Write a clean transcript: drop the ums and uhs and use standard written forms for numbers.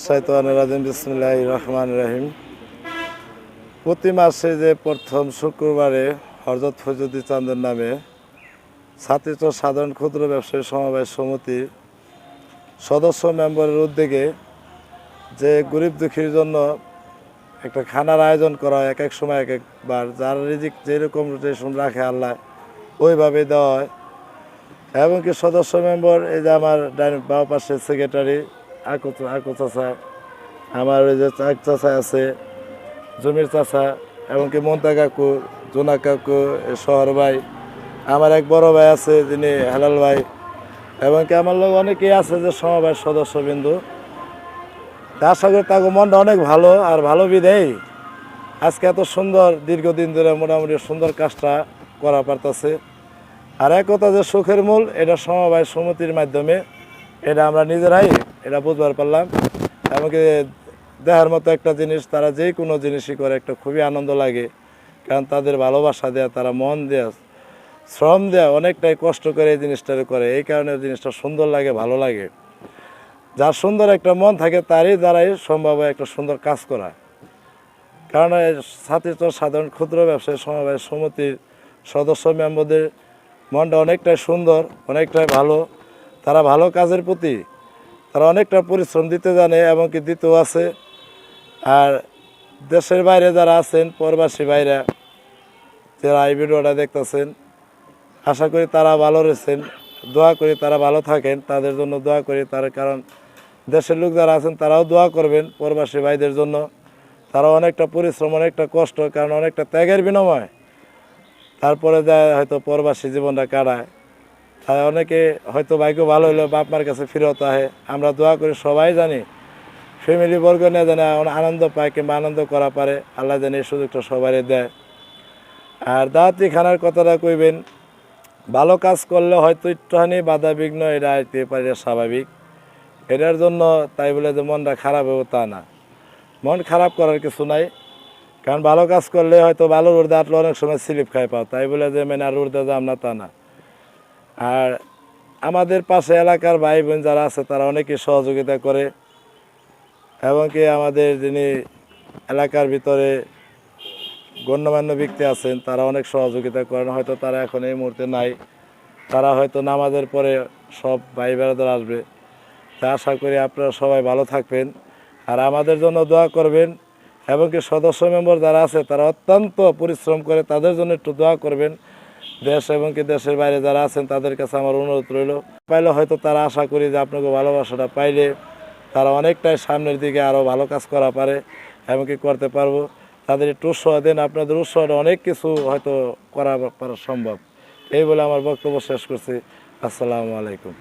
শাইতানির রাজিম বিসমিল্লাহির রহমানির রহিম। প্রতি মাসে যে প্রথম শুক্রবারে হযরত ফয়জুদ্দিন চাঁদের নামে ছাত্রীচর সাধারণ ক্ষুদ্র ব্যবসায়ী সমবায় সমিতির সদস্য মেম্বারের উদ্যোগে যে গরিব দুঃখীর জন্য একটা খানার আয়োজন করা হয়, এক এক সময় এক একবার যার রিজিক যেরকম রোটেশন রাখে আল্লাহ ওইভাবে দেওয়া হয়। এবং কি সদস্য মেম্বার এই যে আমার বাম পাশের সেক্রেটারি আকু চাচা, আমার ওই যে চাক চাচা আছে, জমির চাচা, এমনকি মন্তা কাকু, জোনা কাকু, শহর ভাই, আমার এক বড় ভাই আছে যিনি হেলাল ভাই, এবং কি আমার লোক অনেকেই আছে যে সমবায়ের সদস্যবিন্দু। আশা করি তাকে মনটা অনেক ভালো আর ভালো বিধেই আজকে এত সুন্দর দীর্ঘদিন ধরে মোটামুটি সুন্দর কাজটা করা পারতেছে। আর এক কথা যে সুখের মূল এটা সমবায় সমিতির মাধ্যমে এটা আমরা নিজেরাই এটা বুঝবার পারলাম। এমনকি দেখার মতো একটা জিনিস, তারা যে কোনো জিনিসই করে একটা খুবই আনন্দ লাগে, কারণ তাদের ভালোবাসা দেয়া, তারা মন দেয়া, শ্রম দেয়া, অনেকটাই কষ্ট করে এই জিনিসটা করে, এই কারণে জিনিসটা সুন্দর লাগে, ভালো লাগে। যার সুন্দর একটা মন থাকে তারই দ্বারাই সম্ভব হয় একটা সুন্দর কাজ করা। কারণ ছাত্রীচর সাধারণ ক্ষুদ্র ব্যবসায়ী সমবায় সমিতির সদস্য মেম্বারদের মনটা অনেকটাই সুন্দর, অনেকটাই ভালো। তারা ভালো কাজের প্রতি তারা অনেকটা পরিশ্রম দিতে জানে এবং কি দিতেও আছে। আর দেশের বাইরে যারা আছেন, প্রবাসী বাইরে যারা এই ভিডিওটা দেখতেছেন, আশা করি তারা ভালো রয়েছেন, দোয়া করি তারা ভালো থাকেন, তাদের জন্য দোয়া করি। তার কারণ দেশের লোক যারা আছেন তারাও দোয়া করবেন প্রবাসী ভাইদের জন্য। তারা অনেকটা পরিশ্রম, অনেকটা কষ্ট, কারণ অনেকটা ত্যাগের বিনিময় তারপরে যায় হয়তো প্রবাসী জীবনটা কাটায়। তাই অনেকে হয়তো ভাগ্য ভালো হইলেও বাপ মার কাছে ফিরত আহে। আমরা দোয়া করি সবাই জানি ফ্যামিলি বর্গ নিয়ে জানে আনন্দ পায় কিংবা আনন্দ করা পারে, আল্লাহ জানি এই সুযোগটা সবাই দেয়। আর দাওয়াতি খানার কথাটা কইবেন, ভালো কাজ করলে হয়তো একটুখানি বাধা বিঘ্ন এটা আসতে পারে, স্বাভাবিক। এটার জন্য তাই বলে যে মনটা খারাপ হবে তা না, মন খারাপ করার কিছু নাই। কারণ ভালো কাজ করলে হয়তো ভালো রোডে আটলে অনেক সময় স্লিপ খাই পাও, তাই বলে যে মেনে আর রোডে যাম না তা না। আর আমাদের পাশে এলাকার ভাই বোন যারা আছে তারা অনেকে সহযোগিতা করে, এবং কি আমাদের যিনি এলাকার ভিতরে গণ্যমান্য ব্যক্তি আছেন তারা অনেক সহযোগিতা করেন। হয়তো তারা এখন এই মুহূর্তে নাই, তারা হয়তো নামাজের পরে সব ভাই বেড়াদার আসবে। তা আশা করি আপনারা সবাই ভালো থাকবেন আর আমাদের জন্য দোয়া করবেন। এবং কি সদস্য মেম্বার যারা আছে তারা অত্যন্ত পরিশ্রম করে, তাদের জন্য একটু দোয়া করবেন। দেশ এবং কি দেশের বাইরে যারা আছেন তাদের কাছে আমার অনুরোধ রইল, পাইলে হয়তো তারা আশা করি যে আপনাকে ভালোবাসাটা পাইলে তারা অনেকটাই সামনের দিকে আরও ভালো কাজ করা পারে এবং কি করতে পারবো। তাদের একটু উৎসাহ দেন, আপনাদের উৎসাহটা অনেক কিছু হয়তো করা সম্ভব। এই বলে আমার বক্তব্য শেষ করছি। আসসালামু আলাইকুম।